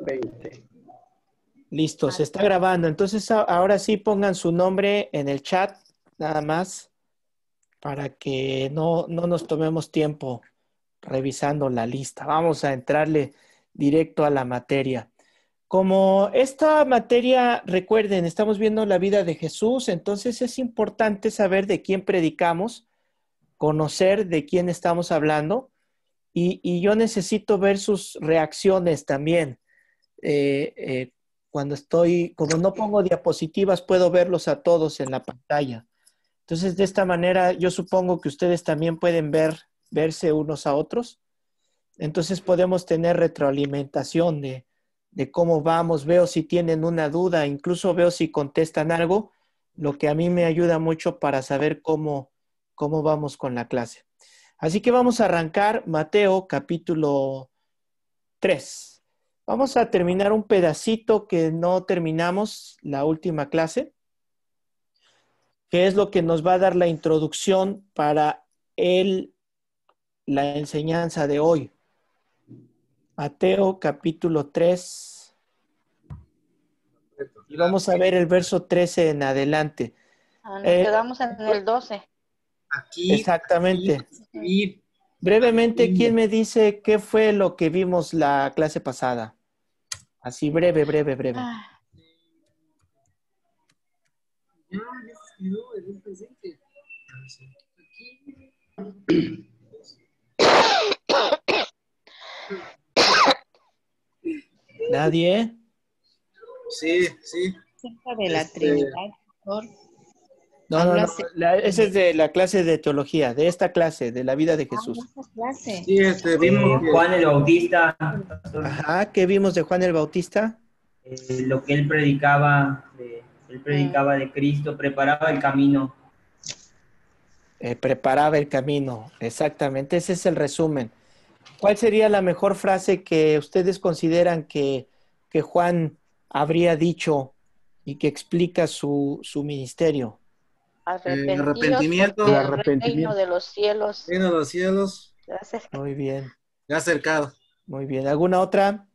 20. Listo, se está grabando. Entonces ahora sí pongan su nombre en el chat, nada más, para que no nos tomemos tiempo revisando la lista. Vamos a entrarle directo a la materia. Como esta materia, recuerden, estamos viendo la vida de Jesús, entonces es importante saber de quién predicamos, conocer de quién estamos hablando, y yo necesito ver sus reacciones también. Cuando como no pongo diapositivas, puedo verlos a todos en la pantalla. Entonces, de esta manera, yo supongo que ustedes también pueden verse unos a otros. Entonces, podemos tener retroalimentación de cómo vamos. Veo si tienen una duda, incluso veo si contestan algo, lo que a mí me ayuda mucho para saber cómo vamos con la clase. Así que vamos a arrancar Mateo capítulo 3. Vamos a terminar un pedacito que no terminamos la última clase, que es lo que nos va a dar la introducción para la enseñanza de hoy. Mateo capítulo 3. Y vamos a ver el verso 13 en adelante. Nos quedamos en el 12. Aquí. Exactamente. Aquí. Brevemente, ¿quién me dice qué fue lo que vimos la clase pasada? Así breve. Ya se escribió en un presente. ¿Nadie? Sí. Acerca de la Trinidad, doctor. No. Esa es de la clase de teología, de esta clase, de la vida de Jesús. Sí, vimos Juan el Bautista. Ajá, ¿qué vimos de Juan el Bautista? Lo que él predicaba de Cristo, preparaba el camino. Preparaba el camino, exactamente, ese es el resumen. ¿Cuál sería la mejor frase que ustedes consideran que Juan habría dicho y que explica su ministerio? Arrepentimiento. El reino de los cielos. Reino de los cielos. Muy bien. Ya acercado. Muy bien. ¿Alguna otra?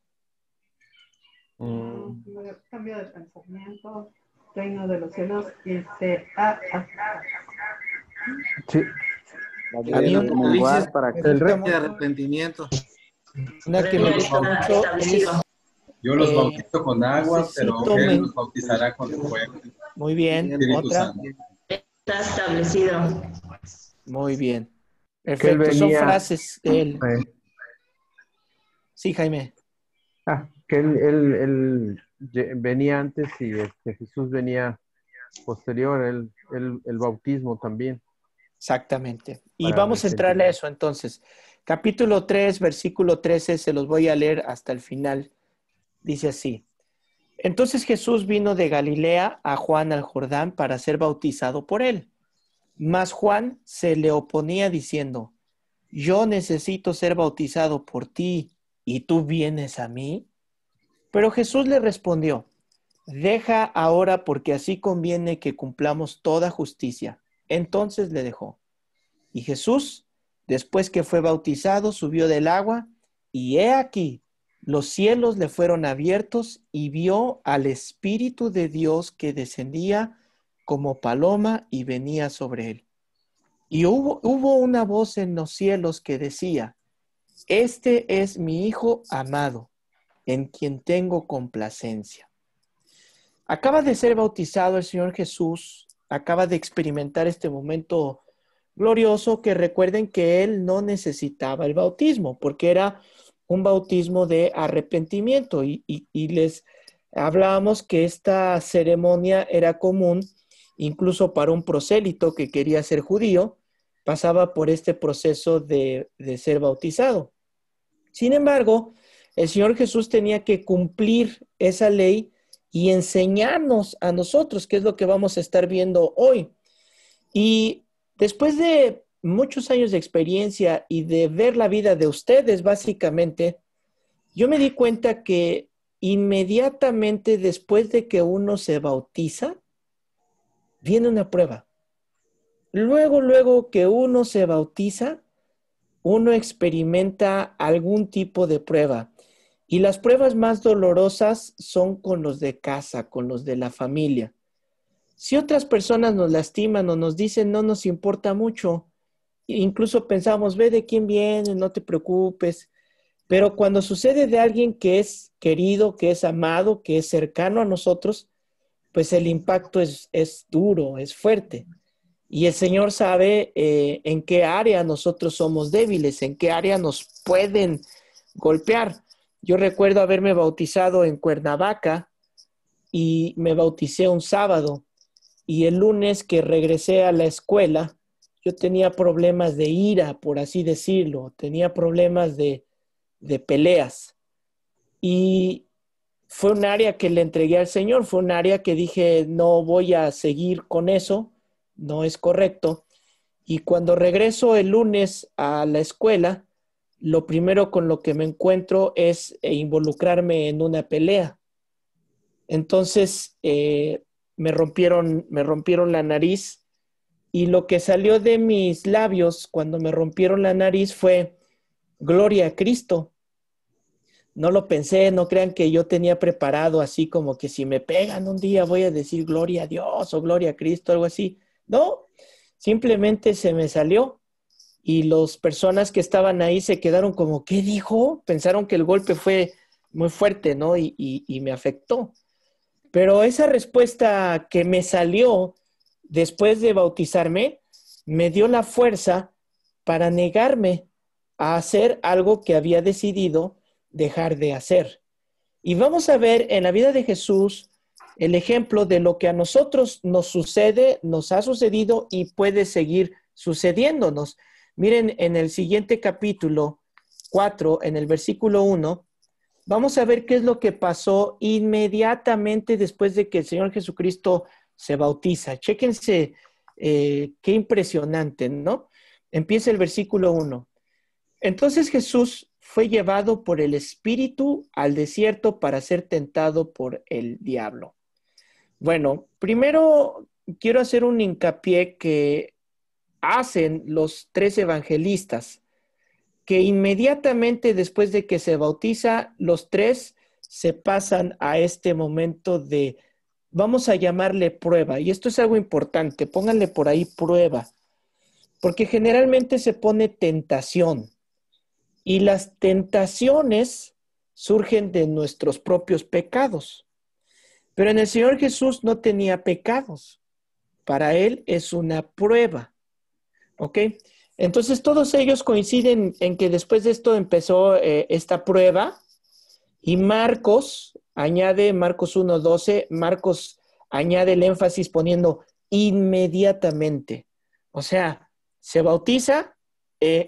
Cambio de pensamiento, reino de los cielos y Sí. Había una Dices, para que el reino de arrepentimiento. Una que me gusta mucho es, yo los bautizo con agua, pero él los bautizará con fuego. Muy bien. Espíritu Otra. Santo. Está establecido. Muy bien. Perfecto. Son frases de él. Sí, Jaime. Que él venía antes y Jesús venía posterior, el bautismo también. Exactamente. Y vamos a entrarle a eso entonces. Capítulo 3, versículo 13, se los voy a leer hasta el final. Dice así: Entonces Jesús vino de Galilea a Juan al Jordán para ser bautizado por él. Mas Juan se le oponía diciendo: Yo necesito ser bautizado por ti, ¿y tú vienes a mí? Pero Jesús le respondió: Deja ahora, porque así conviene que cumplamos toda justicia. Entonces le dejó. Y Jesús, después que fue bautizado, subió del agua, y he aquí, los cielos le fueron abiertos, y vio al Espíritu de Dios que descendía como paloma y venía sobre él. Y hubo una voz en los cielos que decía: Este es mi Hijo amado, en quien tengo complacencia. Acaba de ser bautizado el Señor Jesús, acaba de experimentar este momento glorioso, que recuerden que él no necesitaba el bautismo, porque era un bautismo de arrepentimiento, y les hablábamos que esta ceremonia era común incluso para un prosélito que quería ser judío, pasaba por este proceso de ser bautizado. Sin embargo, el Señor Jesús tenía que cumplir esa ley y enseñarnos a nosotros, que es lo que vamos a estar viendo hoy. Y después de muchos años de experiencia y de ver la vida de ustedes, básicamente, yo me di cuenta que inmediatamente después de que uno se bautiza, viene una prueba. Luego que uno se bautiza, uno experimenta algún tipo de prueba. Y las pruebas más dolorosas son con los de casa, con los de la familia. Si otras personas nos lastiman o nos dicen no nos importa mucho, incluso pensamos, ve de quién viene, no te preocupes. Pero cuando sucede de alguien que es querido, que es amado, que es cercano a nosotros, pues el impacto es duro, es fuerte. Y el Señor sabe en qué área nosotros somos débiles, en qué área nos pueden golpear. Yo recuerdo haberme bautizado en Cuernavaca y me bauticé un sábado. Y el lunes que regresé a la escuela, yo tenía problemas de ira, por así decirlo. Tenía problemas de peleas. Y fue un área que le entregué al Señor. Fue un área que dije, no voy a seguir con eso. No es correcto. Y cuando regreso el lunes a la escuela, lo primero con lo que me encuentro es involucrarme en una pelea. Entonces, me rompieron la nariz y lo que salió de mis labios cuando me rompieron la nariz fue gloria a Cristo. No lo pensé, no crean que yo tenía preparado así como que si me pegan un día voy a decir gloria a Dios o gloria a Cristo, algo así. No, simplemente se me salió y las personas que estaban ahí se quedaron como, ¿qué dijo? Pensaron que el golpe fue muy fuerte, ¿no? Y me afectó. Pero esa respuesta que me salió después de bautizarme me dio la fuerza para negarme a hacer algo que había decidido dejar de hacer. Y vamos a ver en la vida de Jesús el ejemplo de lo que a nosotros nos sucede, nos ha sucedido y puede seguir sucediéndonos. Miren, en el siguiente capítulo 4, en el versículo 1, vamos a ver qué es lo que pasó inmediatamente después de que el Señor Jesucristo se bautiza. Chéquense qué impresionante, ¿no? Empieza el versículo 1. Entonces Jesús fue llevado por el Espíritu al desierto para ser tentado por el diablo. Bueno, primero quiero hacer un hincapié que hacen los 3 evangelistas, que inmediatamente después de que se bautiza, los 3 se pasan a este momento de, vamos a llamarle prueba. Y esto es algo importante, pónganle por ahí prueba, porque generalmente se pone tentación. Y las tentaciones surgen de nuestros propios pecados. Pero en el Señor Jesús no tenía pecados. Para Él es una prueba. ¿Ok? Entonces todos ellos coinciden en que después de esto empezó esta prueba. Y Marcos añade, Marcos 1:12, Marcos añade el énfasis poniendo inmediatamente. O sea, se bautiza,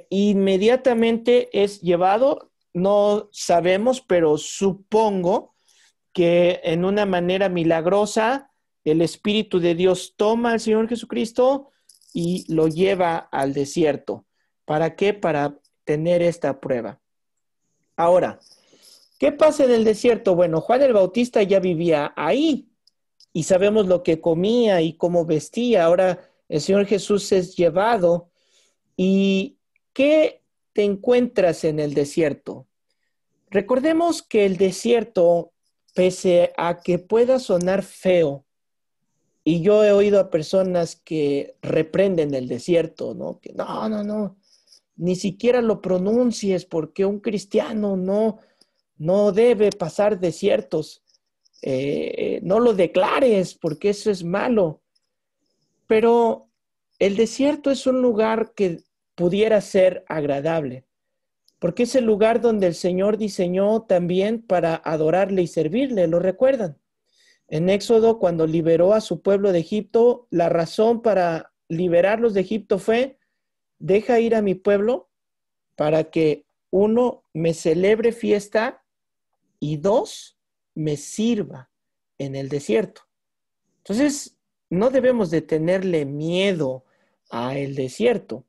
inmediatamente es llevado, no sabemos, pero supongo que en una manera milagrosa el Espíritu de Dios toma al Señor Jesucristo y lo lleva al desierto. ¿Para qué? Para tener esta prueba. Ahora, ¿qué pasa en el desierto? Bueno, Juan el Bautista ya vivía ahí y sabemos lo que comía y cómo vestía. Ahora el Señor Jesús es llevado. ¿Y qué te encuentras en el desierto? Recordemos que el desierto, pese a que pueda sonar feo, y yo he oído a personas que reprenden el desierto, ¿no? Que no, ni siquiera lo pronuncies porque un cristiano no debe pasar desiertos. No lo declares porque eso es malo. Pero el desierto es un lugar que pudiera ser agradable, porque es el lugar donde el Señor diseñó también para adorarle y servirle, ¿lo recuerdan? En Éxodo, cuando liberó a su pueblo de Egipto, la razón para liberarlos de Egipto fue, deja ir a mi pueblo para que 1, me celebre fiesta y 2, me sirva en el desierto. Entonces, no debemos de tenerle miedo al desierto.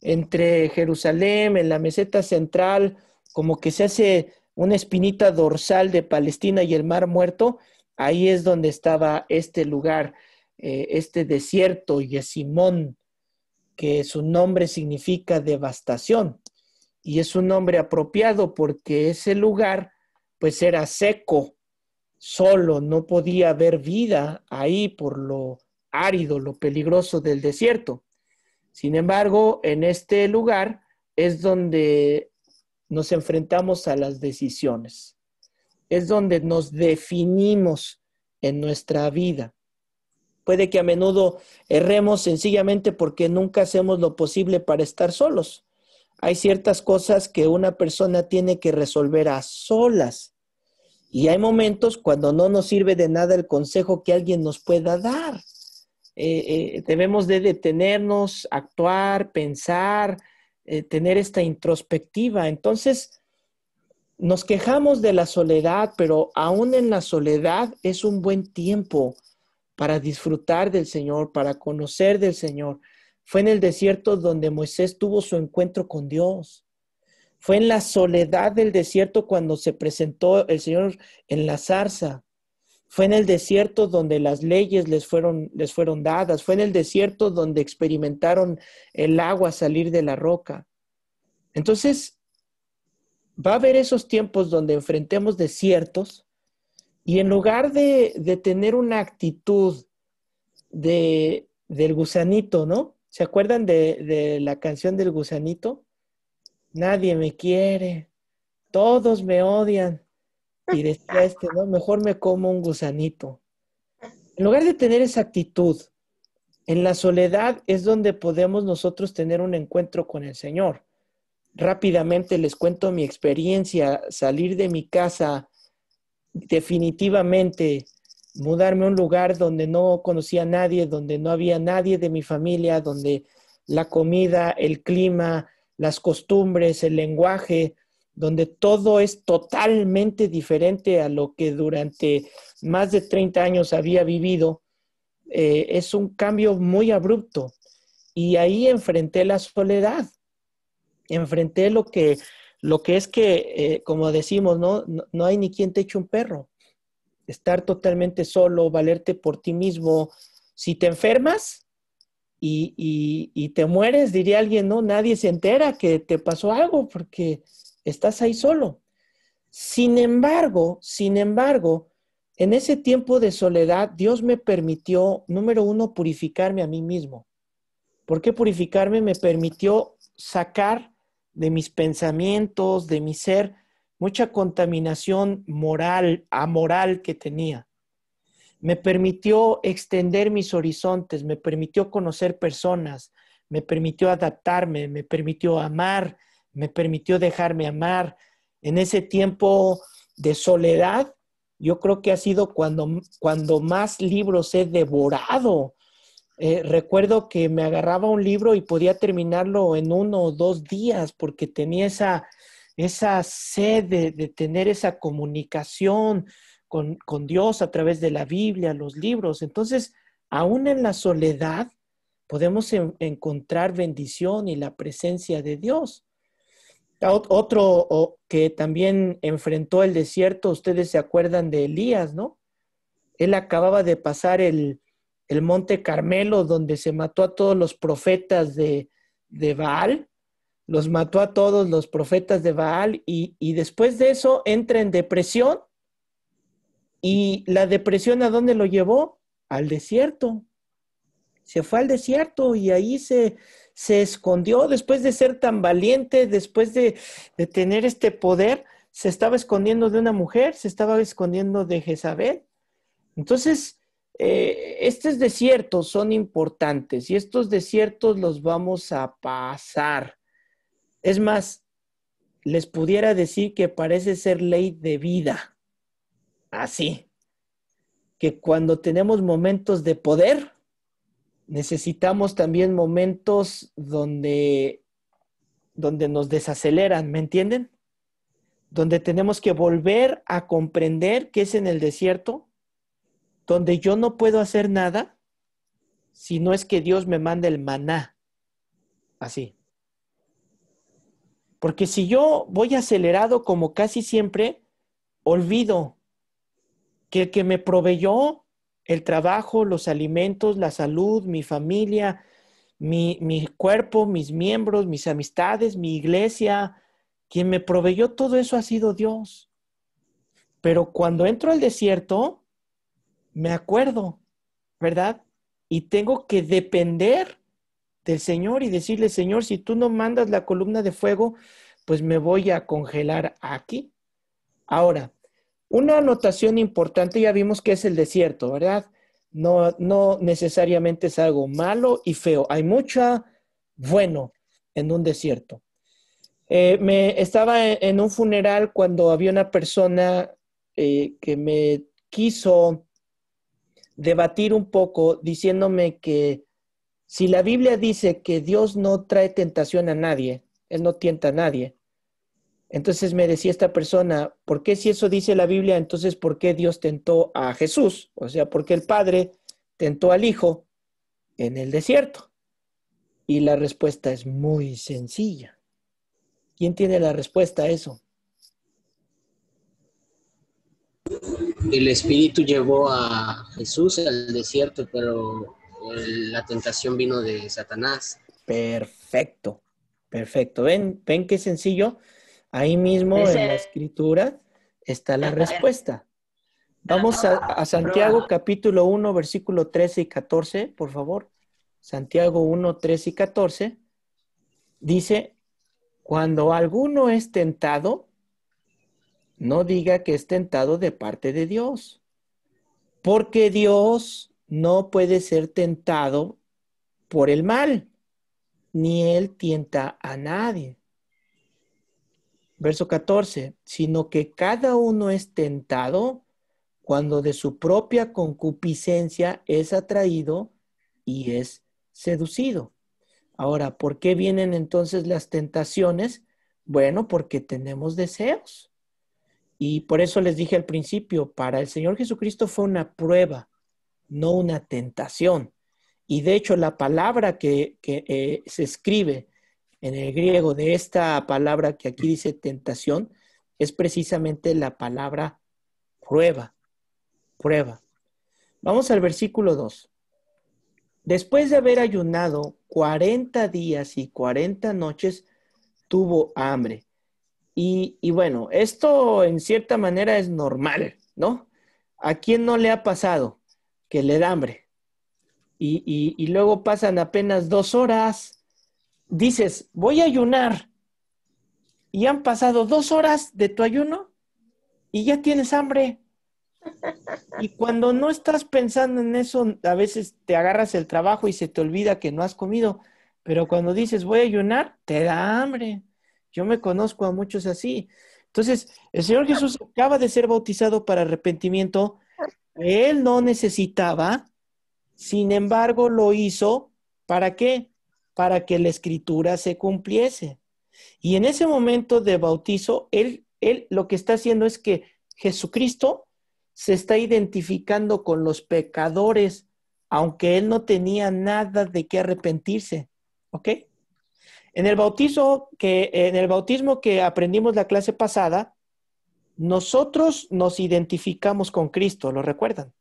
Entre Jerusalén, en la meseta central, como que se hace una espinita dorsal de Palestina y el Mar Muerto, ahí es donde estaba este lugar, este desierto, Yesimón, que su nombre significa devastación. Y es un nombre apropiado porque ese lugar pues era seco, solo, no podía haber vida ahí por lo árido, lo peligroso del desierto. Sin embargo, en este lugar es donde nos enfrentamos a las decisiones. Es donde nos definimos en nuestra vida. Puede que a menudo erremos sencillamente porque nunca hacemos lo posible para estar solos. Hay ciertas cosas que una persona tiene que resolver a solas. Y hay momentos cuando no nos sirve de nada el consejo que alguien nos pueda dar. Debemos de detenernos, actuar, pensar, tener esta introspectiva. Entonces, nos quejamos de la soledad, pero aún en la soledad es un buen tiempo para disfrutar del Señor, para conocer del Señor. Fue en el desierto donde Moisés tuvo su encuentro con Dios. Fue en la soledad del desierto cuando se presentó el Señor en la zarza. Fue en el desierto donde las leyes les fueron dadas. Fue en el desierto donde experimentaron el agua salir de la roca. Entonces, va a haber esos tiempos donde enfrentemos desiertos y en lugar de tener una actitud del gusanito, ¿no? ¿Se acuerdan de la canción del gusanito? Nadie me quiere, todos me odian. Y decía ¿no? Mejor me como un gusanito. En lugar de tener esa actitud, en la soledad es donde podemos nosotros tener un encuentro con el Señor. Rápidamente les cuento mi experiencia, salir de mi casa, definitivamente mudarme a un lugar donde no conocía a nadie, donde no había nadie de mi familia, donde la comida, el clima, las costumbres, el lenguaje, donde todo es totalmente diferente a lo que durante más de 30 años había vivido, es un cambio muy abrupto. Y ahí enfrenté la soledad, enfrenté lo que es que, como decimos, no hay ni quien te eche un perro. Estar totalmente solo, valerte por ti mismo. Si te enfermas y te mueres, diría alguien, no, nadie se entera que te pasó algo porque estás ahí solo. Sin embargo, en ese tiempo de soledad, Dios me permitió, número uno, purificarme a mí mismo. ¿Por qué purificarme? Me permitió sacar de mis pensamientos, de mi ser, mucha contaminación moral, amoral que tenía. Me permitió extender mis horizontes, me permitió conocer personas, me permitió adaptarme, me permitió amar, me permitió dejarme amar. En ese tiempo de soledad, yo creo que ha sido cuando más libros he devorado. Recuerdo que me agarraba un libro y podía terminarlo en 1 o 2 días porque tenía esa sed de tener esa comunicación con Dios a través de la Biblia, los libros. Entonces, aún en la soledad podemos encontrar bendición y la presencia de Dios. Otro que también enfrentó el desierto, ustedes se acuerdan de Elías, ¿no? Él acababa de pasar el Monte Carmelo, donde se mató a todos los profetas de Baal, los mató a todos los profetas de Baal y después de eso entra en depresión. ¿Y la depresión a dónde lo llevó? Al desierto. Se fue al desierto y ahí se escondió después de ser tan valiente, después de tener este poder, se estaba escondiendo de una mujer, se estaba escondiendo de Jezabel. Entonces, estos desiertos son importantes y estos desiertos los vamos a pasar. Es más, les pudiera decir que parece ser ley de vida. Así, que cuando tenemos momentos de poder, necesitamos también momentos donde nos desaceleran, ¿me entienden? Donde tenemos que volver a comprender que es en el desierto, donde yo no puedo hacer nada si no es que Dios me manda el maná. Así. Porque si yo voy acelerado como casi siempre, olvido que el que me proveyó el trabajo, los alimentos, la salud, mi familia, mi cuerpo, mis miembros, mis amistades, mi iglesia, quien me proveyó todo eso ha sido Dios. Pero cuando entro al desierto, me acuerdo, ¿verdad? Y tengo que depender del Señor y decirle, Señor, si tú no mandas la columna de fuego, pues me voy a congelar aquí. Ahora, una anotación importante, ya vimos que es el desierto, ¿verdad? No necesariamente es algo malo y feo. Hay mucho bueno en un desierto. Estaba en un funeral cuando había una persona que me quiso debatir un poco diciéndome que si la Biblia dice que Dios no trae tentación a nadie, Él no tienta a nadie, entonces me decía esta persona, ¿por qué si eso dice la Biblia, entonces por qué Dios tentó a Jesús? O sea, ¿por qué el Padre tentó al Hijo en el desierto? Y la respuesta es muy sencilla. ¿Quién tiene la respuesta a eso? El Espíritu llevó a Jesús al desierto, pero la tentación vino de Satanás. Perfecto, perfecto. ¿Ven qué sencillo? Ahí mismo en la Escritura está la respuesta. Vamos a Santiago capítulo 1, versículo 13 y 14, por favor. Santiago 1, 13 y 14. Dice, cuando alguno es tentado, no diga que es tentado de parte de Dios, porque Dios no puede ser tentado por el mal, ni Él tienta a nadie. Verso 14, sino que cada uno es tentado cuando de su propia concupiscencia es atraído y es seducido. Ahora, ¿por qué vienen entonces las tentaciones? Bueno, porque tenemos deseos. Y por eso les dije al principio, para el Señor Jesucristo fue una prueba, no una tentación. Y de hecho, la palabra que se escribe en el griego de esta palabra que aquí dice tentación es precisamente la palabra prueba. Prueba. Vamos al versículo 2. Después de haber ayunado 40 días y 40 noches, tuvo hambre. Y bueno, esto en cierta manera es normal, ¿no? ¿A quién no le ha pasado que le da hambre? Y luego pasan apenas 2 horas. Dices, voy a ayunar. Y han pasado 2 horas de tu ayuno y ya tienes hambre. Y cuando no estás pensando en eso, a veces te agarras el trabajo y se te olvida que no has comido. Pero cuando dices, voy a ayunar, te da hambre. Yo me conozco a muchos así. Entonces, el Señor Jesús acaba de ser bautizado para arrepentimiento. Él no necesitaba, sin embargo, lo hizo. ¿Para qué? Para que la Escritura se cumpliese. Y en ese momento de bautizo, él lo que está haciendo es que Jesucristo se está identificando con los pecadores, aunque él no tenía nada de qué arrepentirse. ¿Ok? En el bautismo que aprendimos la clase pasada, nosotros nos identificamos con Cristo, ¿lo recuerdan?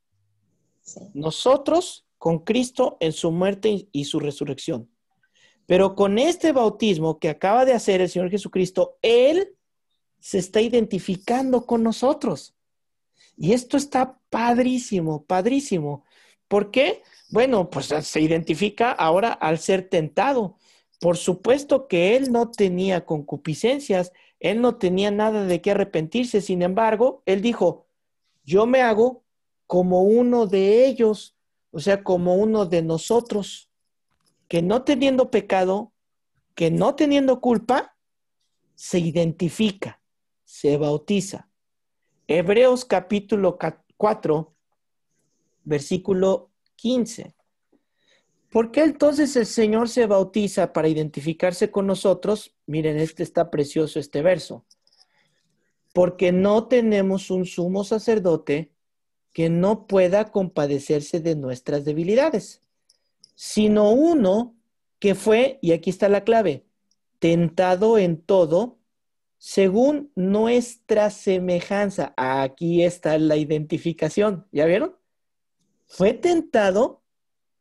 Sí. Nosotros con Cristo en su muerte y su resurrección. Pero con este bautismo que acaba de hacer el Señor Jesucristo, Él se está identificando con nosotros. Y esto está padrísimo, padrísimo. ¿Por qué? Bueno, pues se identifica ahora al ser tentado. Por supuesto que Él no tenía concupiscencias, Él no tenía nada de qué arrepentirse. Sin embargo, Él dijo, yo me hago como uno de ellos, o sea, como uno de nosotros, que no teniendo pecado, que no teniendo culpa, se identifica, se bautiza. Hebreos capítulo 4, versículo 15. ¿Por qué entonces el Señor se bautiza para identificarse con nosotros? Miren, está precioso este verso. Porque no tenemos un sumo sacerdote que no pueda compadecerse de nuestras debilidades, sino uno que fue, y aquí está la clave, tentado en todo, según nuestra semejanza. Aquí está la identificación. ¿Ya vieron? Fue tentado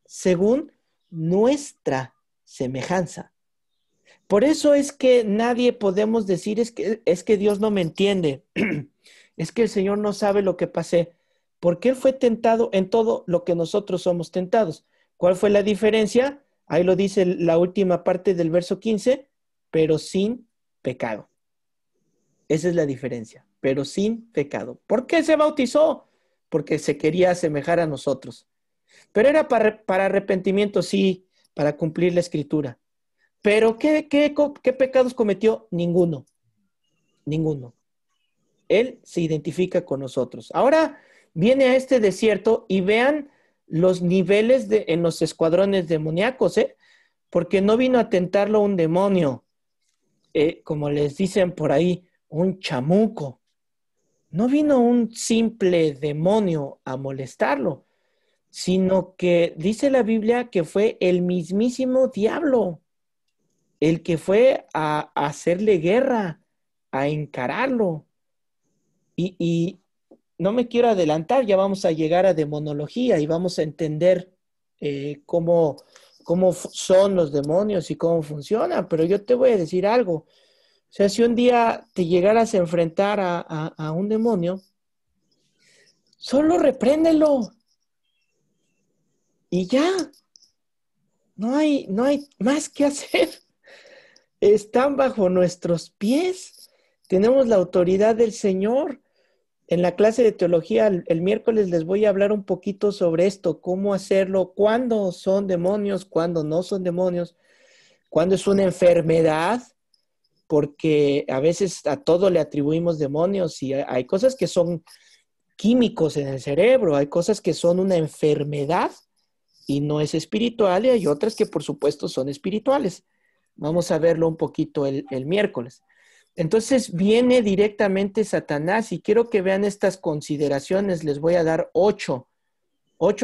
según nuestra semejanza. Por eso es que nadie podemos decir es que Dios no me entiende. es que el Señor no sabe lo que pasé, porque Él fue tentado en todo lo que nosotros somos tentados. ¿Cuál fue la diferencia? Ahí lo dice la última parte del verso 15, pero sin pecado. Esa es la diferencia, pero sin pecado. ¿Por qué se bautizó? Porque se quería asemejar a nosotros. Pero era para arrepentimiento, sí, para cumplir la escritura. Pero ¿qué pecados cometió? Ninguno. Ninguno. Él se identifica con nosotros. Ahora viene a este desierto y vean los niveles en los escuadrones demoníacos, porque no vino a tentarlo un demonio, como les dicen por ahí, un chamuco. No vino un simple demonio a molestarlo, sino que dice la Biblia que fue el mismísimo diablo el que fue a hacerle guerra, a encararlo. Y no me quiero adelantar, ya vamos a llegar a demonología y vamos a entender cómo son los demonios y cómo funcionan, pero yo te voy a decir algo. O sea, si un día te llegaras a enfrentar a un demonio, solo repréndelo. Y ya, no hay más que hacer. Están bajo nuestros pies. Tenemos la autoridad del Señor. En la clase de teología el miércoles les voy a hablar un poquito sobre esto, cómo hacerlo, cuándo son demonios, cuándo no son demonios, cuándo es una enfermedad, porque a veces a todo le atribuimos demonios y hay cosas que son químicos en el cerebro, hay cosas que son una enfermedad y no es espiritual y hay otras que por supuesto son espirituales. Vamos a verlo un poquito el miércoles. Entonces viene directamente Satanás y quiero que vean estas consideraciones. Les voy a dar 8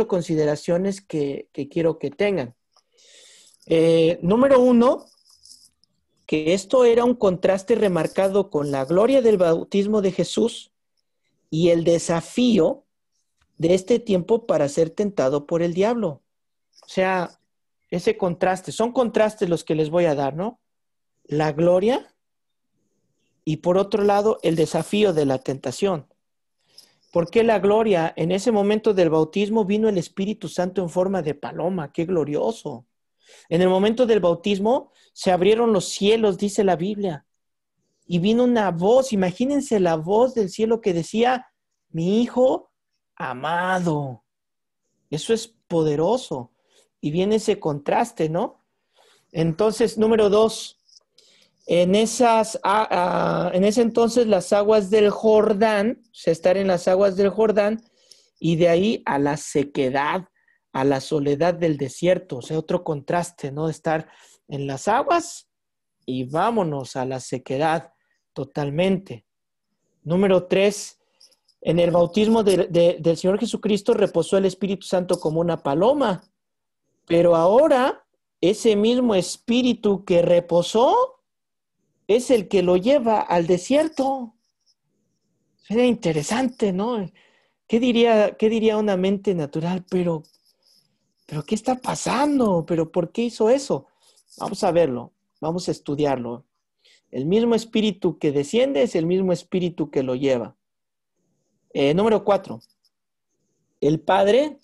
consideraciones que quiero que tengan. Número 1, que esto era un contraste remarcado con la gloria del bautismo de Jesús y el desafío de este tiempo para ser tentado por el diablo. O sea, ese contraste, son contrastes los que les voy a dar, ¿no? La gloria y por otro lado el desafío de la tentación. ¿Por qué la gloria? En ese momento del bautismo vino el Espíritu Santo en forma de paloma, ¡qué glorioso! En el momento del bautismo se abrieron los cielos, dice la Biblia, y vino una voz, imagínense la voz del cielo que decía, mi hijo amado. Eso es poderoso. Y viene ese contraste, ¿no? Entonces, número 2, en ese entonces las aguas del Jordán, o sea, estar en las aguas del Jordán, y de ahí a la sequedad, a la soledad del desierto, o sea, otro contraste, ¿no? Estar en las aguas y vámonos a la sequedad totalmente. Número 3, en el bautismo del Señor Jesucristo reposó el Espíritu Santo como una paloma, pero ahora ese mismo Espíritu que reposó es el que lo lleva al desierto. Sería interesante, ¿no? ¿Qué diría una mente natural? Pero ¿qué está pasando? ¿Pero por qué hizo eso? Vamos a verlo, vamos a estudiarlo. El mismo espíritu que desciende es el mismo espíritu que lo lleva. Número 4. El Padre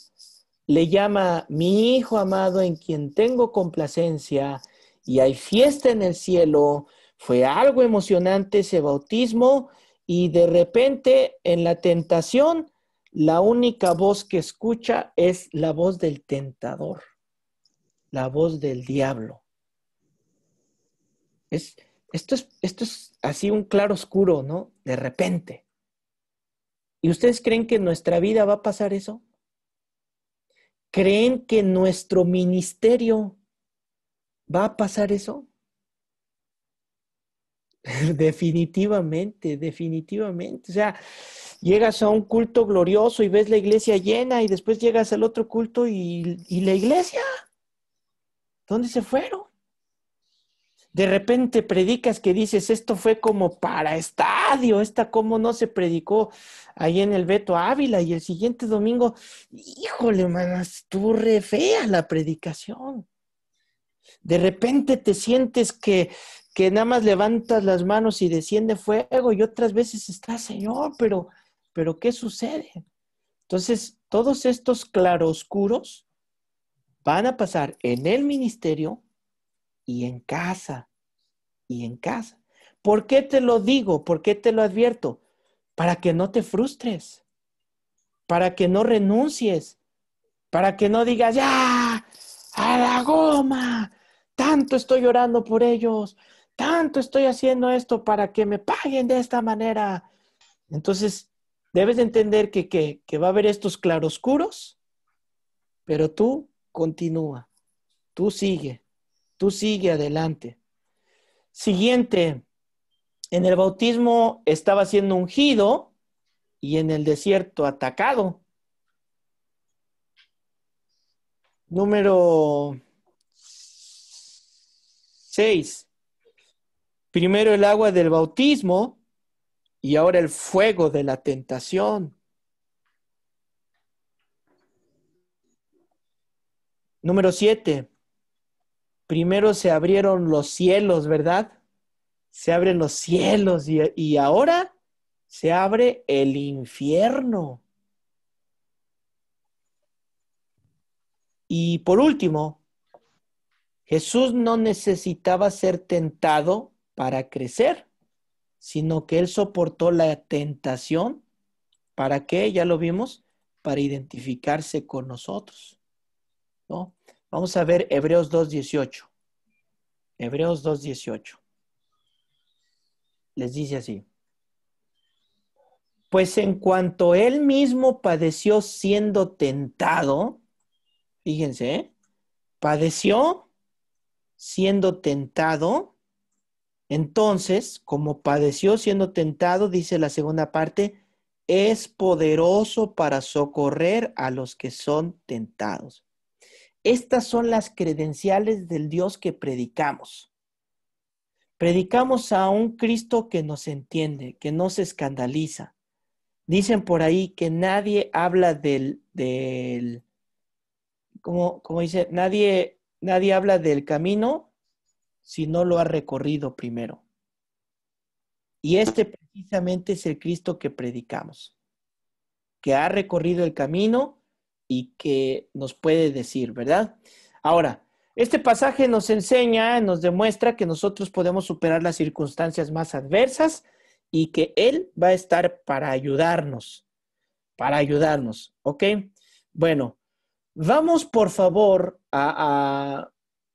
le llama mi Hijo amado en quien tengo complacencia y hay fiesta en el cielo. Fue algo emocionante ese bautismo y de repente en la tentación la única voz que escucha es la voz del tentador, la voz del diablo. Esto es así un claro oscuro, ¿no? De repente. ¿Y ustedes creen que en nuestra vida va a pasar eso? ¿Creen que en nuestro ministerio va a pasar eso? Definitivamente. O sea, llegas a un culto glorioso y ves la iglesia llena y después llegas al otro culto y la iglesia, ¿dónde se fueron? De repente predicas que dices, esto fue como para estadio, como no se predicó ahí en el Beto Ávila y el siguiente domingo, híjole, man, estuvo re fea la predicación. De repente te sientes que nada más levantas las manos y desciende fuego y otras veces está, Señor, pero Pero ¿qué sucede? Entonces, todos estos claroscuros van a pasar en el ministerio y en casa. Y en casa. ¿Por qué te lo digo? ¿Por qué te lo advierto? Para que no te frustres. Para que no renuncies. Para que no digas, ya, a la goma. Tanto estoy orando por ellos. Tanto estoy haciendo esto para que me paguen de esta manera. Entonces, debes de entender que va a haber estos claroscuros, pero tú continúa. Tú sigue adelante. Siguiente, en el bautismo estaba siendo ungido y en el desierto atacado. Número 6. Primero el agua del bautismo y ahora el fuego de la tentación. Número 7. Primero se abrieron los cielos, ¿verdad? Se abren los cielos y ahora se abre el infierno. Y por último, Jesús no necesitaba ser tentado para crecer, sino que él soportó la tentación. ¿Para qué? Ya lo vimos, para identificarse con nosotros, ¿no? Vamos a ver Hebreos 2:18. Hebreos 2:18. Les dice así. Pues en cuanto él mismo padeció siendo tentado, fíjense, padeció siendo tentado, entonces, como padeció siendo tentado, dice la segunda parte, es poderoso para socorrer a los que son tentados. Estas son las credenciales del Dios que predicamos. Predicamos a un Cristo que nos entiende, que no se escandaliza. Dicen por ahí que nadie habla ¿cómo dice? Nadie habla del camino si no lo ha recorrido primero. Y este precisamente es el Cristo que predicamos, que ha recorrido el camino y que nos puede decir, ¿verdad? Ahora, este pasaje nos enseña, nos demuestra que nosotros podemos superar las circunstancias más adversas y que Él va a estar para ayudarnos, ¿ok? Bueno, vamos por favor a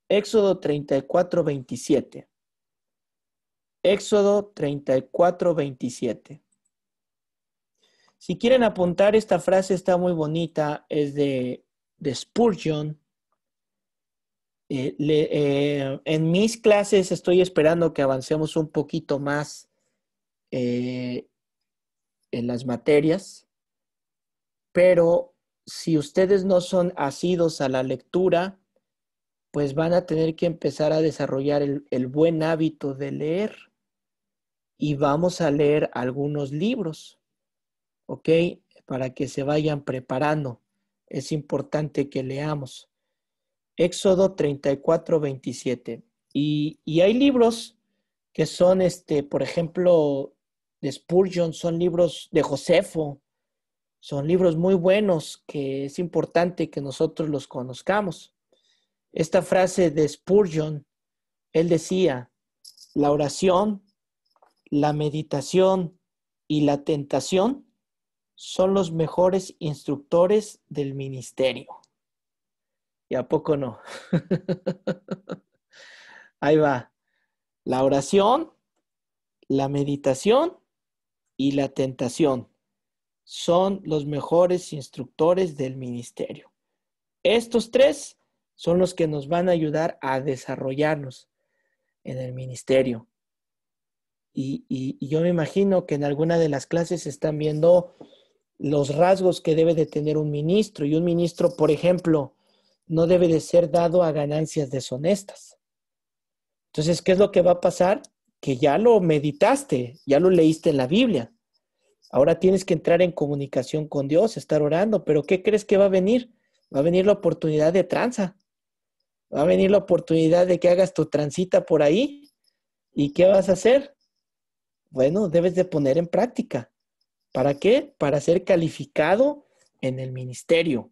Éxodo 34:27. Éxodo 34:27. Si quieren apuntar, esta frase está muy bonita, es de Spurgeon. En mis clases estoy esperando que avancemos un poquito más en las materias, pero si ustedes no son asidos a la lectura, pues van a tener que empezar a desarrollar el buen hábito de leer y vamos a leer algunos libros, ¿ok? Para que se vayan preparando. Es importante que leamos. Éxodo 34:27. Y hay libros que son, por ejemplo, de Spurgeon, son libros de Josefo, son libros muy buenos que es importante que nosotros los conozcamos. Esta frase de Spurgeon, él decía, la oración, la meditación y la tentación son los mejores instructores del ministerio. ¿Y a poco no? Ahí va. La oración, la meditación y la tentación son los mejores instructores del ministerio. Estos tres son los que nos van a ayudar a desarrollarnos en el ministerio. Y yo me imagino que en alguna de las clases están viendo los rasgos que debe de tener un ministro. Y un ministro, por ejemplo, no debe de ser dado a ganancias deshonestas. Entonces, ¿qué es lo que va a pasar? Que ya lo meditaste, ya lo leíste en la Biblia. Ahora tienes que entrar en comunicación con Dios, estar orando. ¿Pero qué crees que va a venir? Va a venir la oportunidad de tranza. Va a venir la oportunidad de que hagas tu transita por ahí. ¿Y qué vas a hacer? Bueno, debes de poner en práctica ¿Para qué? Para ser calificado en el ministerio.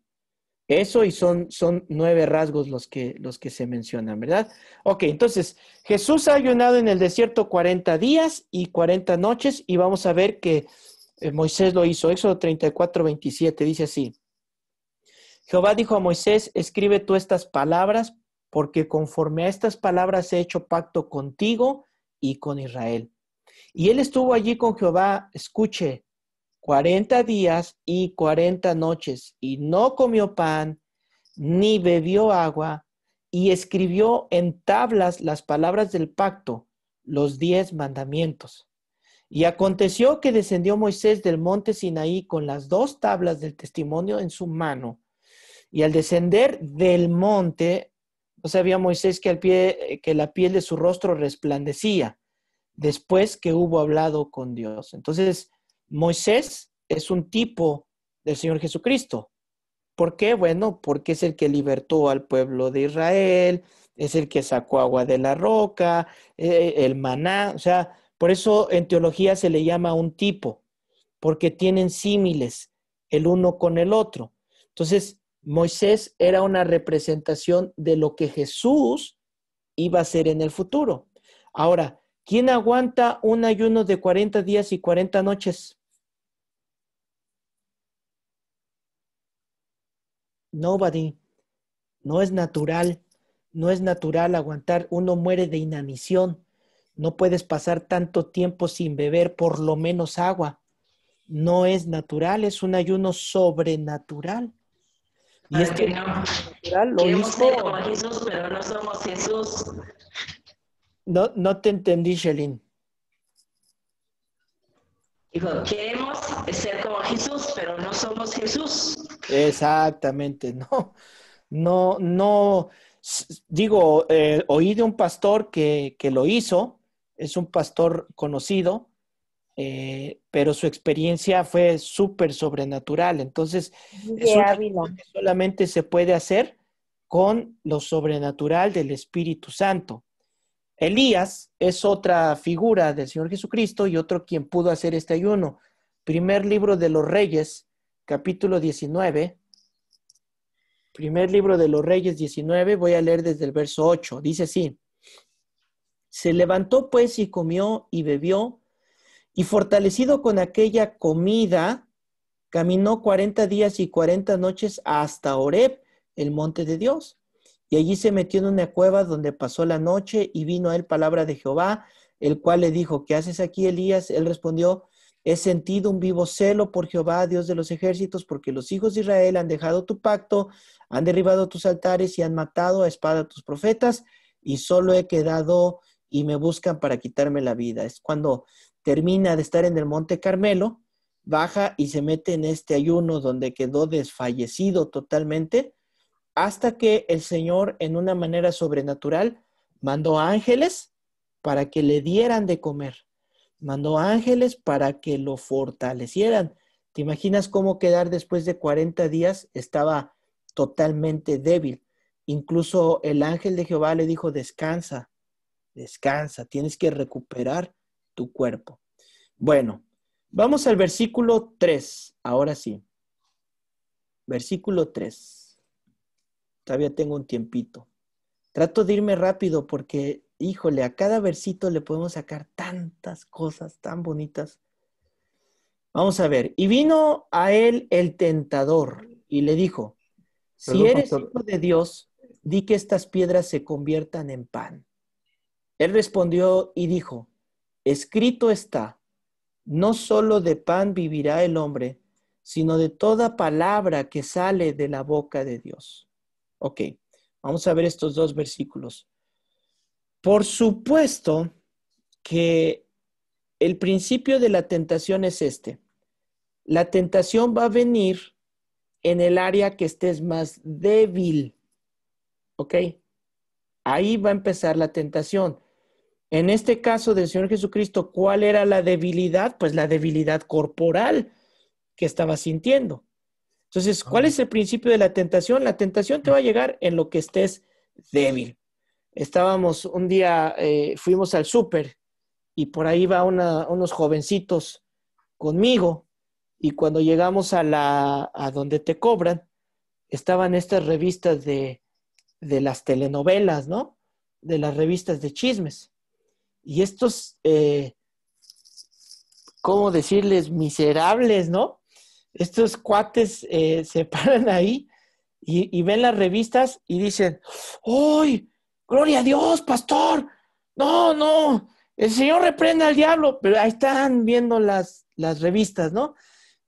Eso, y son 9 rasgos los que se mencionan, ¿verdad? Ok, entonces, Jesús ha ayunado en el desierto 40 días y 40 noches, y vamos a ver que Moisés lo hizo. Éxodo 34, 27, dice así: Jehová dijo a Moisés, escribe tú estas palabras, porque conforme a estas palabras he hecho pacto contigo y con Israel. Y él estuvo allí con Jehová, escuche, 40 días y 40 noches, y no comió pan, ni bebió agua, y escribió en tablas las palabras del pacto, los 10 mandamientos. Y aconteció que descendió Moisés del monte Sinaí con las 2 tablas del testimonio en su mano, y al descender del monte, no sabía Moisés que la piel de su rostro resplandecía, después que hubo hablado con Dios. Entonces, Moisés es un tipo del Señor Jesucristo. ¿Por qué? Bueno, porque es el que libertó al pueblo de Israel, es el que sacó agua de la roca, el maná. O sea, por eso en teología se le llama un tipo, porque tienen símiles el uno con el otro. Entonces, Moisés era una representación de lo que Jesús iba a ser en el futuro. Ahora, ¿quién aguanta un ayuno de 40 días y 40 noches? Nobody. No es natural. No es natural aguantar. Uno muere de inanición. No puedes pasar tanto tiempo sin beber por lo menos agua. No es natural, es un ayuno sobrenatural. Y este natural lo Queremos hizo. ser como Jesús, pero no somos Jesús. No te entendí, Shelin. Dijo, queremos ser como Jesús, pero no somos Jesús. Exactamente, no. Digo, oí de un pastor que lo hizo, es un pastor conocido, pero su experiencia fue súper sobrenatural. Entonces, es un ayuno que solamente se puede hacer con lo sobrenatural del Espíritu Santo. Elías es otra figura del Señor Jesucristo y otro quien pudo hacer este ayuno. Primer libro de los Reyes, capítulo 19. Primer libro de los Reyes 19, voy a leer desde el verso 8. Dice así: Se levantó pues y comió y bebió, y fortalecido con aquella comida, caminó 40 días y 40 noches hasta Horeb, el monte de Dios. Y allí se metió en una cueva donde pasó la noche, y vino a él palabra de Jehová, el cual le dijo, ¿qué haces aquí, Elías? Él respondió, he sentido un vivo celo por Jehová, Dios de los ejércitos, porque los hijos de Israel han dejado tu pacto, han derribado tus altares y han matado a espada a tus profetas, y solo he quedado y me buscan para quitarme la vida. Es cuando termina de estar en el monte Carmelo, baja y se mete en este ayuno donde quedó desfallecido totalmente, hasta que el Señor, en una manera sobrenatural, mandó ángeles para que le dieran de comer. Mandó ángeles para que lo fortalecieran. ¿Te imaginas cómo quedar después de 40 días? Estaba totalmente débil. Incluso el ángel de Jehová le dijo, descansa, descansa, tienes que recuperar tu cuerpo. Bueno, vamos al versículo 3, ahora sí. Versículo 3. Todavía tengo un tiempito. Trato de irme rápido porque, híjole, a cada versito le podemos sacar tantas cosas tan bonitas. Vamos a ver. Y vino a él el tentador y le dijo, si eres hijo de Dios, di que estas piedras se conviertan en pan. Él respondió y dijo, escrito está, no solo de pan vivirá el hombre, sino de toda palabra que sale de la boca de Dios. Ok, vamos a ver estos 2 versículos. Por supuesto que el principio de la tentación es este. La tentación va a venir en el área que estés más débil. ¿Ok? Ahí va a empezar la tentación. En este caso del Señor Jesucristo, ¿cuál era la debilidad? Pues la debilidad corporal que estaba sintiendo. Entonces, ¿cuál es el principio de la tentación? La tentación te va a llegar en lo que estés débil. Estábamos un día, fuimos al súper y por ahí va unos jovencitos conmigo y cuando llegamos a donde te cobran, estaban estas revistas de las telenovelas, ¿no? De las revistas de chismes. Y estos, ¿cómo decirles? Miserables, ¿no? Estos cuates se paran ahí y ven las revistas y dicen, ¡ay, gloria a Dios, pastor! No, no, el Señor reprenda al diablo. Pero ahí están viendo las revistas, ¿no?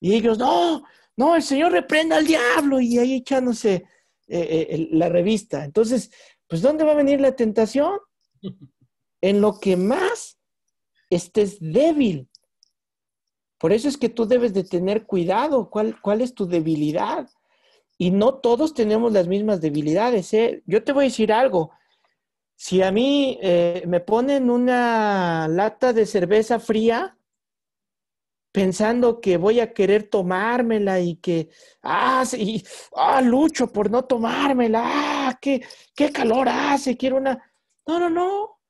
Y ellos, no, no, el Señor reprenda al diablo. Y ahí echándose la revista. Entonces, pues, ¿dónde va a venir la tentación? En lo que más estés débil. Por eso es que tú debes de tener cuidado. ¿Cuál es tu debilidad? Y no todos tenemos las mismas debilidades, ¿eh? Yo te voy a decir algo. Si a mí me ponen una lata de cerveza fría, pensando que voy a querer tomármela y que, lucho por no tomármela, qué calor hace, quiero una... No.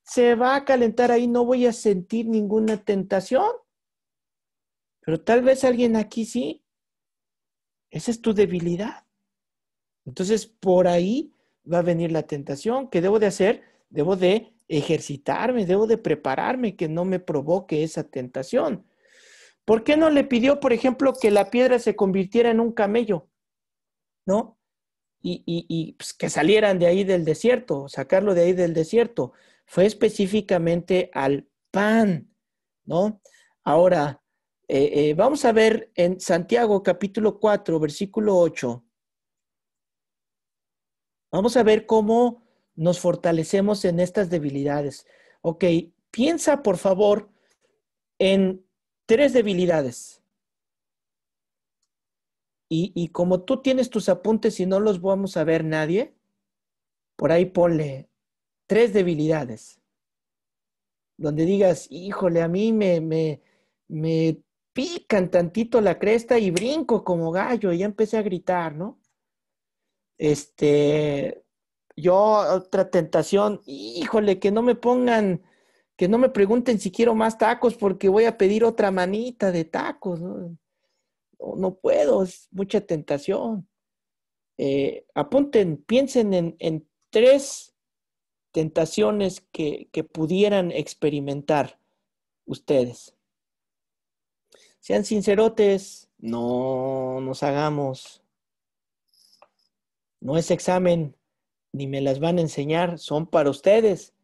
Se va a calentar ahí, no voy a sentir ninguna tentación. Pero tal vez alguien aquí sí. Esa es tu debilidad. Entonces, por ahí va a venir la tentación. ¿Qué debo de hacer? Debo de ejercitarme, debo de prepararme, que no me provoque esa tentación. ¿Por qué no le pidió, por ejemplo, que la piedra se convirtiera en un camello? ¿No? Y pues, que salieran de ahí del desierto, sacarlo de ahí del desierto. Fue específicamente al pan, ¿no? Ahora, vamos a ver en Santiago capítulo 4, versículo 8. Vamos a ver cómo nos fortalecemos en estas debilidades. Ok, piensa por favor en 3 debilidades. Y como tú tienes tus apuntes y no los vamos a ver nadie, por ahí ponle 3 debilidades. Donde digas, híjole, a mí me pican tantito la cresta y brinco como gallo y ya empecé a gritar, ¿no? Yo, otra tentación, híjole, que no me pregunten si quiero más tacos porque voy a pedir otra manita de tacos, ¿no? No puedo, es mucha tentación. Apunten, piensen en 3 tentaciones que pudieran experimentar ustedes. Sean sincerotes, no nos hagamos. No es examen, ni me las van a enseñar, son para ustedes.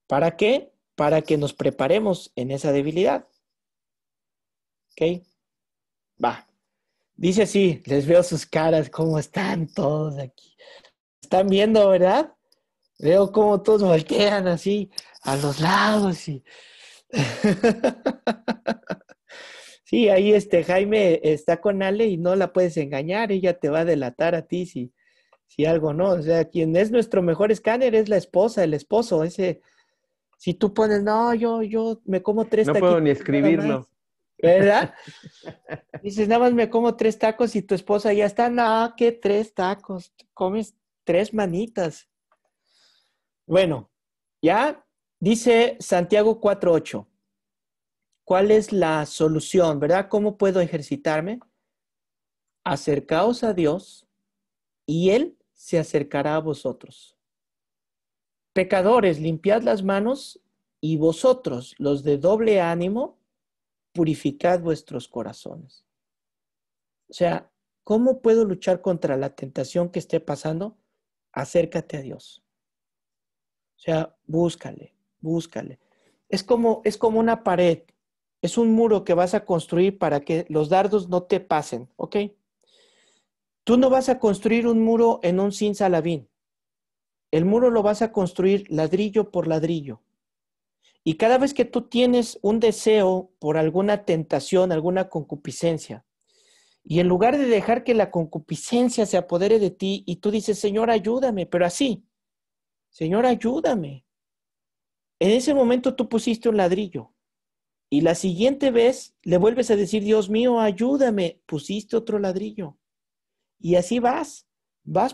¿Para qué? Para que nos preparemos en esa debilidad. ¿Ok? Va. Dice así, les veo sus caras, cómo están todos aquí. Están viendo, ¿verdad? Veo cómo todos voltean así a los lados y... Sí, ahí Jaime está con Ale y no la puedes engañar, ella te va a delatar a ti si algo no. O sea, quien es nuestro mejor escáner es la esposa, el esposo. Si tú pones, no, yo me como 3 taquitos. No puedo ni escribirlo. ¿Verdad? Dices, nada más me como 3 tacos y tu esposa ya está, no, ¿qué 3 tacos? Comes 3 manitas. Bueno, ya dice Santiago 4:8. ¿Cuál es la solución, verdad? ¿Cómo puedo ejercitarme? Acercaos a Dios y Él se acercará a vosotros. Pecadores, limpiad las manos y vosotros, los de doble ánimo, purificad vuestros corazones. O sea, ¿cómo puedo luchar contra la tentación que esté pasando? Acércate a Dios. O sea, búscale. Es como una pared. Es un muro que vas a construir para que los dardos no te pasen, ¿ok? Tú no vas a construir un muro en un simsalabim. El muro lo vas a construir ladrillo por ladrillo. Y cada vez que tú tienes un deseo por alguna tentación, alguna concupiscencia, y en lugar de dejar que la concupiscencia se apodere de ti y tú dices, Señor, ayúdame, pero así, Señor, ayúdame. En ese momento tú pusiste un ladrillo y la siguiente vez le vuelves a decir, Dios mío, ayúdame, pusiste otro ladrillo. Y así vas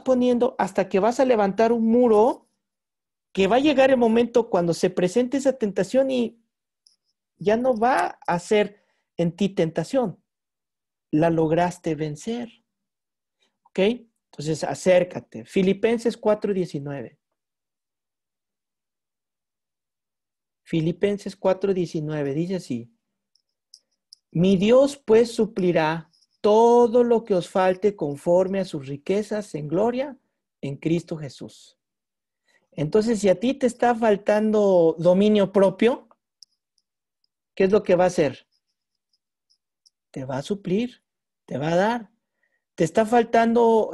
poniendo hasta que vas a levantar un muro que va a llegar el momento cuando se presente esa tentación y ya no va a ser en ti tentación, la lograste vencer. ¿Ok? Entonces, acércate. Filipenses 4:19. Filipenses 4:19 dice así: mi Dios pues suplirá todo lo que os falte conforme a sus riquezas en gloria en Cristo Jesús. Entonces, si a ti te está faltando dominio propio, ¿qué es lo que va a hacer? Te va a suplir, te va a dar. Te está faltando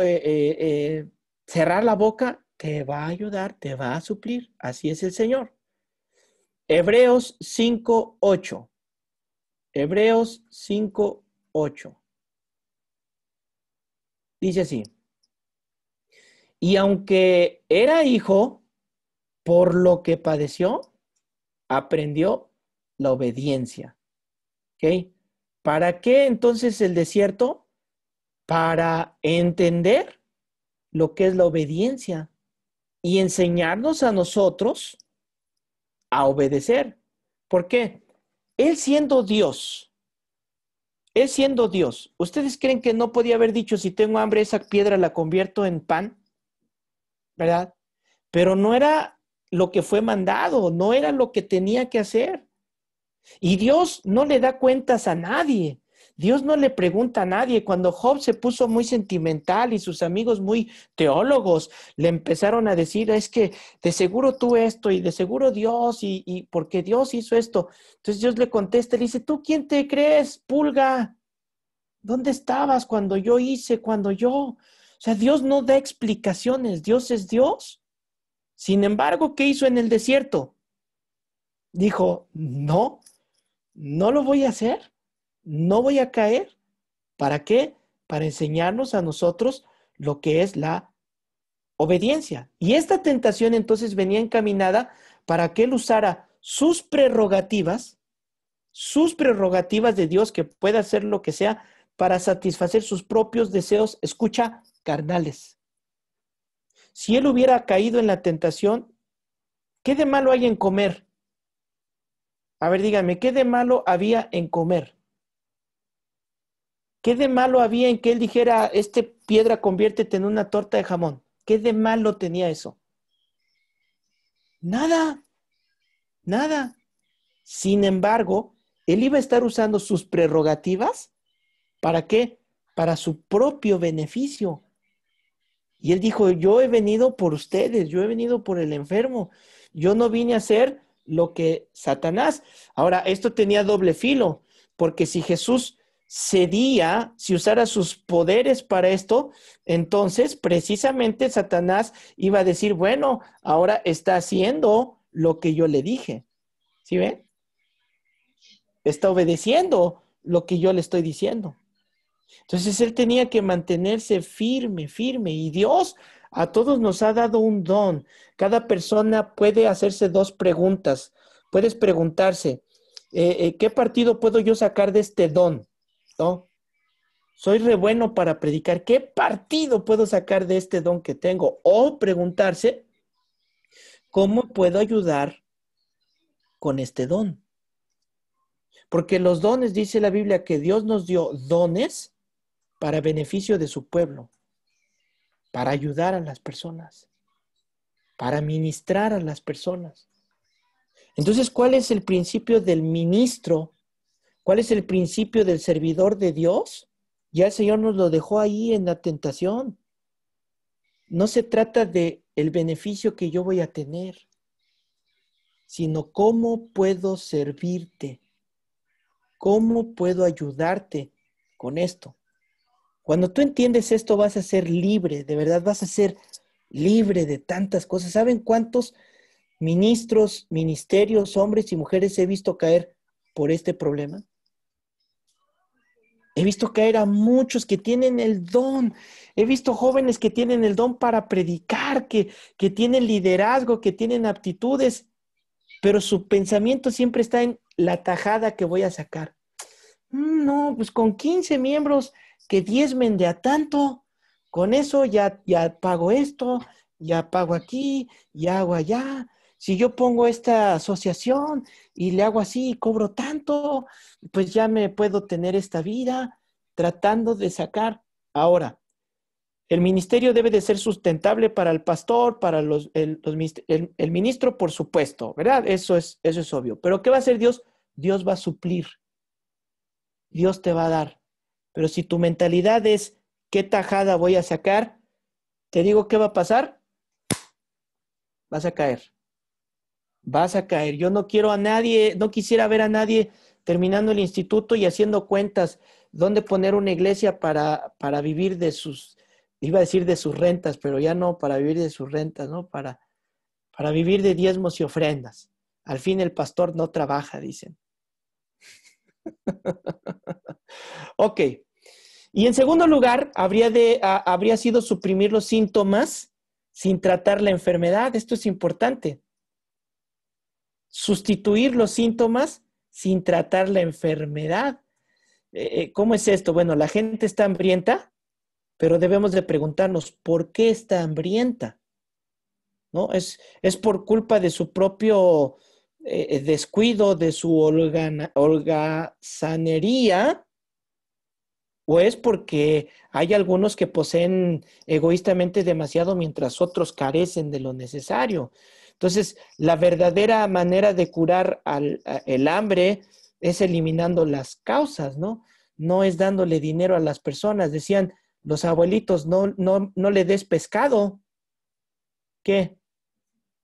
cerrar la boca, te va a ayudar, te va a suplir. Así es el Señor. Hebreos 5:8. Hebreos 5:8. Dice así: y aunque era hijo, por lo que padeció, aprendió la obediencia. ¿Ok? ¿Para qué entonces el desierto? Para entender lo que es la obediencia y enseñarnos a nosotros a obedecer. ¿Por qué? Él siendo Dios, ¿ustedes creen que no podía haber dicho, si tengo hambre, esa piedra la convierto en pan? ¿Verdad? Pero no era lo que fue mandado, no era lo que tenía que hacer. Y Dios no le da cuentas a nadie. Dios no le pregunta a nadie. Cuando Job se puso muy sentimental y sus amigos muy teólogos le empezaron a decir, es que de seguro tú esto y de seguro Dios y porque Dios hizo esto. Entonces Dios le contesta, le dice, ¿tú quién te crees, pulga? ¿Dónde estabas cuando yo hice, cuando yo? O sea, Dios no da explicaciones. Dios es Dios. Sin embargo, ¿qué hizo en el desierto? Dijo, no lo voy a hacer. No voy a caer. ¿Para qué? Para enseñarnos a nosotros lo que es la obediencia. Y esta tentación entonces venía encaminada para que él usara sus prerrogativas de Dios, que pueda hacer lo que sea, para satisfacer sus propios deseos, escucha, carnales. Si él hubiera caído en la tentación, ¿qué de malo hay en comer? A ver, díganme, ¿qué de malo había en comer? ¿Qué de malo había en que él dijera, piedra conviértete en una torta de jamón? ¿Qué de malo tenía eso? Nada. Sin embargo, él iba a estar usando sus prerrogativas. ¿Para qué? Para su propio beneficio. Y él dijo, yo he venido por ustedes, yo he venido por el enfermo. Yo no vine a hacer lo que Satanás. Ahora, esto tenía doble filo, porque si Jesús cedía, si usara sus poderes para esto, entonces precisamente Satanás iba a decir, bueno, ahora está haciendo lo que yo le dije. ¿Sí ven? Está obedeciendo lo que yo le estoy diciendo. Entonces él tenía que mantenerse firme, y Dios a todos nos ha dado un don. Cada persona puede hacerse dos preguntas. Puedes preguntarse, ¿qué partido puedo yo sacar de este don? ¿No? Soy re bueno para predicar. ¿Qué partido puedo sacar de este don que tengo? O preguntarse, ¿cómo puedo ayudar con este don? Porque los dones, dice la Biblia, que Dios nos dio dones para beneficio de su pueblo, para ayudar a las personas, para ministrar a las personas. Entonces, ¿cuál es el principio del ministro? ¿Cuál es el principio del servidor de Dios? Ya el Señor nos lo dejó ahí en la tentación. No se trata de el beneficio que yo voy a tener, sino cómo puedo servirte, cómo puedo ayudarte con esto. Cuando tú entiendes esto, vas a ser libre, de verdad vas a ser libre de tantas cosas. ¿Saben cuántos ministros, ministerios, hombres y mujeres he visto caer por este problema? He visto caer a muchos que tienen el don. He visto jóvenes que tienen el don para predicar, que tienen liderazgo, que tienen aptitudes, pero su pensamiento siempre está en la tajada que voy a sacar. No, pues con 15 miembros que diezmen de a tanto, con eso ya pago esto, ya pago aquí, ya hago allá. Si yo pongo esta asociación y le hago así y cobro tanto, pues ya me puedo tener esta vida. tratando de sacar. Ahora, el ministerio debe de ser sustentable para el pastor, para el ministro, por supuesto, ¿verdad? Eso es obvio. Pero ¿qué va a hacer Dios? Dios va a suplir. Dios te va a dar. Pero si tu mentalidad es, ¿qué tajada voy a sacar? Te digo, ¿qué va a pasar? Vas a caer. Vas a caer. Yo no quiero a nadie, no quisiera ver a nadie terminando el instituto y haciendo cuentas dónde poner una iglesia para vivir de sus, iba a decir de sus rentas, pero ya no para vivir de sus rentas, ¿no? Para vivir de diezmos y ofrendas. Al fin el pastor no trabaja, dicen. Ok. Y en segundo lugar, habría sido suprimir los síntomas sin tratar la enfermedad. Esto es importante. Sustituir los síntomas sin tratar la enfermedad. ¿Cómo es esto? Bueno, la gente está hambrienta, pero debemos de preguntarnos, ¿por qué está hambrienta? ¿No? ¿Es por culpa de su propio descuido, de su holgazanería? ¿O es porque hay algunos que poseen egoístamente demasiado mientras otros carecen de lo necesario? Entonces, la verdadera manera de curar el hambre es eliminando las causas, ¿no? No es dándole dinero a las personas. Decían los abuelitos, no le des pescado. ¿Qué?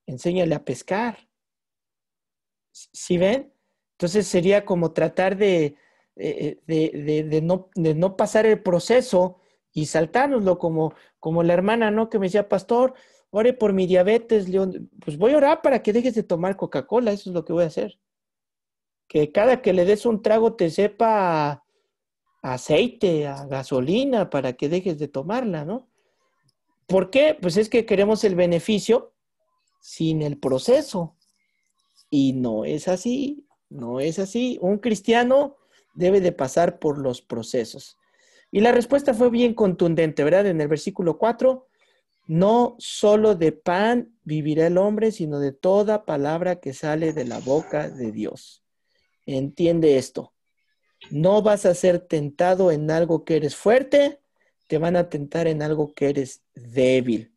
Enséñale a pescar. ¿Sí ven? Entonces sería como tratar de no pasar el proceso y saltárnoslo como la hermana, ¿no? Que me decía, pastor, ore por mi diabetes. León. Pues voy a orar para que dejes de tomar Coca-Cola, eso es lo que voy a hacer. Que cada que le des un trago te sepa a aceite, a gasolina, para que dejes de tomarla, ¿no? ¿Por qué? Pues es que queremos el beneficio sin el proceso. Y no es así, no es así. Un cristiano debe de pasar por los procesos. Y la respuesta fue bien contundente, ¿verdad? En el versículo 4, no solo de pan vivirá el hombre, sino de toda palabra que sale de la boca de Dios. Entiende esto. No vas a ser tentado en algo que eres fuerte, te van a tentar en algo que eres débil.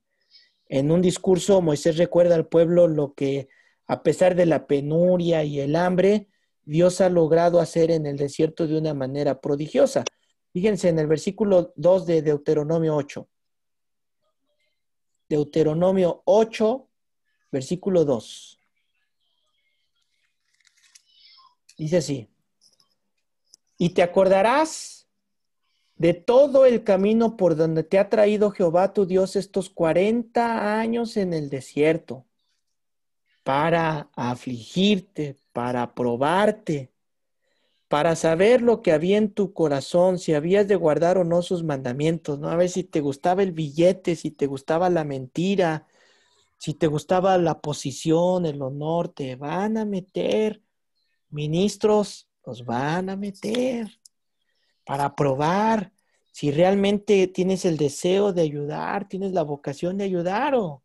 En un discurso, Moisés recuerda al pueblo lo que, a pesar de la penuria y el hambre, Dios ha logrado hacer en el desierto de una manera prodigiosa. Fíjense en el versículo 2 de Deuteronomio 8. Deuteronomio 8, versículo 2. Dice así. Y te acordarás de todo el camino por donde te ha traído Jehová tu Dios estos 40 años en el desierto, para afligirte, para probarte, para saber lo que había en tu corazón, si habías de guardar o no sus mandamientos, ¿no? A ver si te gustaba el billete, si te gustaba la mentira, si te gustaba la posición, el honor, te van a meter. Ministros, los van a meter para probar si realmente tienes el deseo de ayudar, tienes la vocación de ayudar o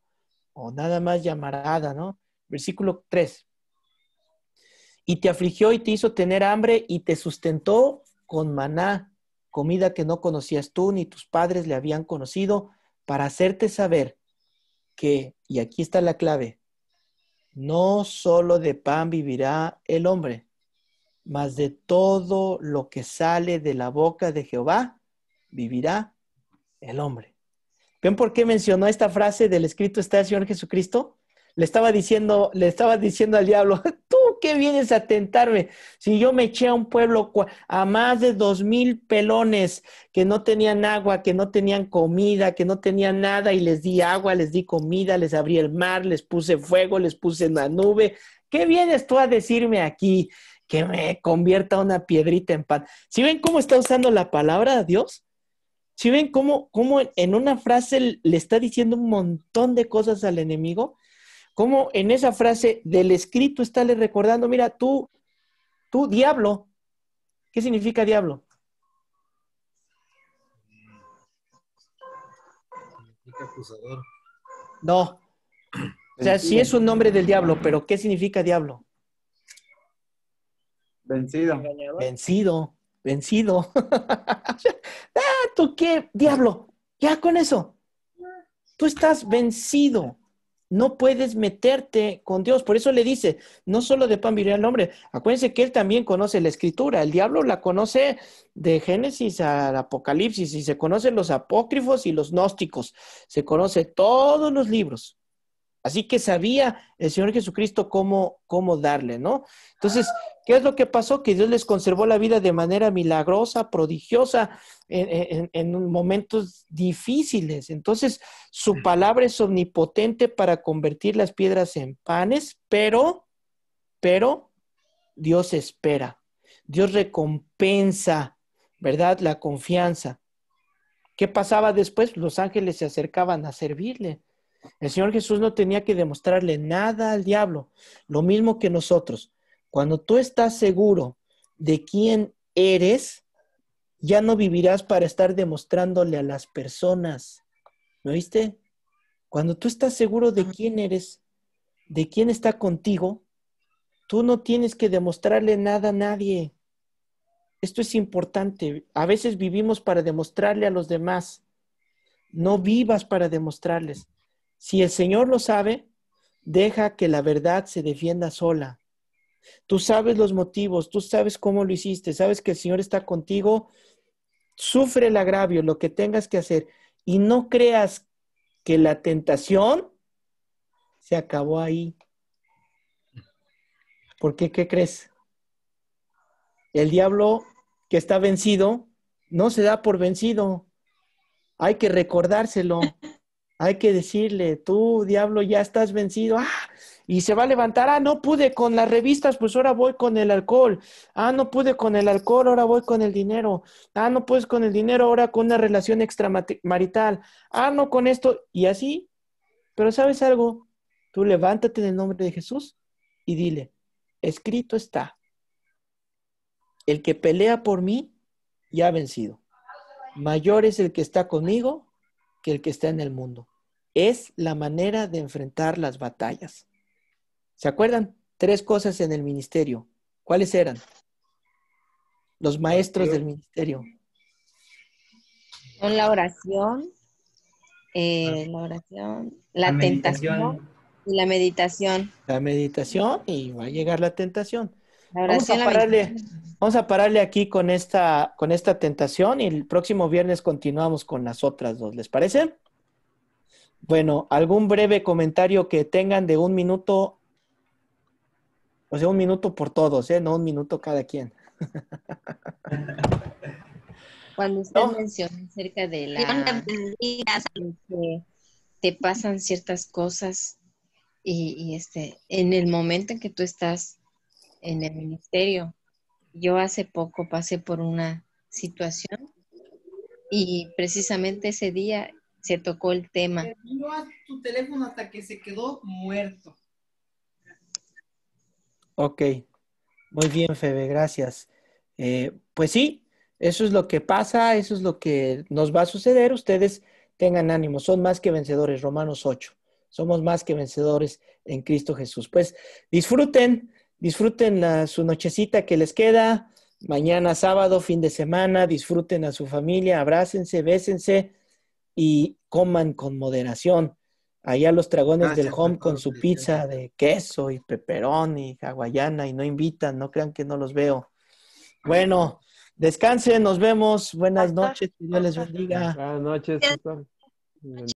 nada más llamarada, ¿no? Versículo 3. Y te afligió y te hizo tener hambre y te sustentó con maná, comida que no conocías tú ni tus padres le habían conocido, para hacerte saber que, y aquí está la clave, no solo de pan vivirá el hombre, mas de todo lo que sale de la boca de Jehová vivirá el hombre. ¿Ven por qué mencionó esta frase del escrito está el Señor Jesucristo? Le estaba diciendo al diablo, ¿tú qué vienes a tentarme? Si yo me eché a un pueblo, a más de 2,000 pelones que no tenían agua, que no tenían comida, que no tenían nada, y les di agua, les di comida, les abrí el mar, les puse fuego, les puse una nube. ¿Qué vienes tú a decirme aquí? Que me convierta una piedrita en pan. ¿Sí ven cómo está usando la palabra de Dios? ¿Sí ven cómo en una frase le está diciendo un montón de cosas al enemigo? Cómo en esa frase del escrito está le recordando, mira, tú diablo. ¿Qué significa diablo? Significa acusador. No. O sea, sí es un nombre del diablo, pero ¿qué significa diablo? Vencido. Vencido. vencido. ¿Tú qué, diablo? Ya con eso. Tú estás vencido. No puedes meterte con Dios. Por eso le dice, no solo de pan vivirá el hombre. Acuérdense que él también conoce la Escritura. El diablo la conoce de Génesis al Apocalipsis y se conocen los apócrifos y los gnósticos. Se conoce todos los libros. Así que sabía el Señor Jesucristo cómo darle, ¿no? Entonces, ¿qué es lo que pasó? Que Dios les conservó la vida de manera milagrosa, prodigiosa, en momentos difíciles. Entonces, su palabra es omnipotente para convertir las piedras en panes, pero Dios espera. Dios recompensa, ¿verdad? La confianza. ¿Qué pasaba después? Los ángeles se acercaban a servirle. El Señor Jesús no tenía que demostrarle nada al diablo. Lo mismo que nosotros. Cuando tú estás seguro de quién eres, ya no vivirás para estar demostrándole a las personas. ¿Me oíste? Cuando tú estás seguro de quién eres, de quién está contigo, tú no tienes que demostrarle nada a nadie. Esto es importante. A veces vivimos para demostrarle a los demás. No vivas para demostrarles. Si el Señor lo sabe, deja que la verdad se defienda sola. Tú sabes los motivos, tú sabes cómo lo hiciste, sabes que el Señor está contigo. Sufre el agravio, lo que tengas que hacer. Y no creas que la tentación se acabó ahí. Porque, ¿qué crees? El diablo que está vencido no se da por vencido. Hay que recordárselo. Hay que decirle, tú, diablo, ya estás vencido. Y se va a levantar. No pude con las revistas, pues ahora voy con el alcohol. No pude con el alcohol, ahora voy con el dinero. No puedes con el dinero, ahora con una relación extramarital. No con esto. Y así. Pero ¿sabes algo? Tú levántate en el nombre de Jesús y dile, escrito está, el que pelea por mí ya ha vencido. Mayor es el que está conmigo que el que está en el mundo. Es la manera de enfrentar las batallas. ¿Se acuerdan? 3 cosas en el ministerio. ¿Cuáles eran? Los maestros del ministerio. Son la oración, la tentación y la meditación. La meditación y va a llegar la tentación. La oración, Vamos a pararle aquí con esta tentación y el próximo viernes continuamos con las otras 2. ¿Les parece? Bueno, ¿algún breve comentario que tengan de 1 minuto? O sea, 1 minuto por todos, no 1 minuto cada quien. Cuando usted menciona acerca de que te pasan ciertas cosas y en el momento en que tú estás en el ministerio, yo hace poco pasé por una situación y precisamente ese día se tocó el tema. Terminó tu teléfono hasta que se quedó muerto. Ok, muy bien, Febe, gracias. Pues sí, eso es lo que pasa, eso es lo que nos va a suceder. Ustedes tengan ánimo, son más que vencedores, Romanos 8. Somos más que vencedores en Cristo Jesús. Pues disfruten su nochecita que les queda. Mañana sábado, fin de semana, disfruten a su familia, abrácense, bésense y coman con moderación. Allá los dragones del home con su pizza de queso y pepperoni y hawaiana y no invitan, no crean que no los veo. Bueno, descansen, nos vemos. Buenas noches, que Dios les bendiga. Buenas noches, pastor.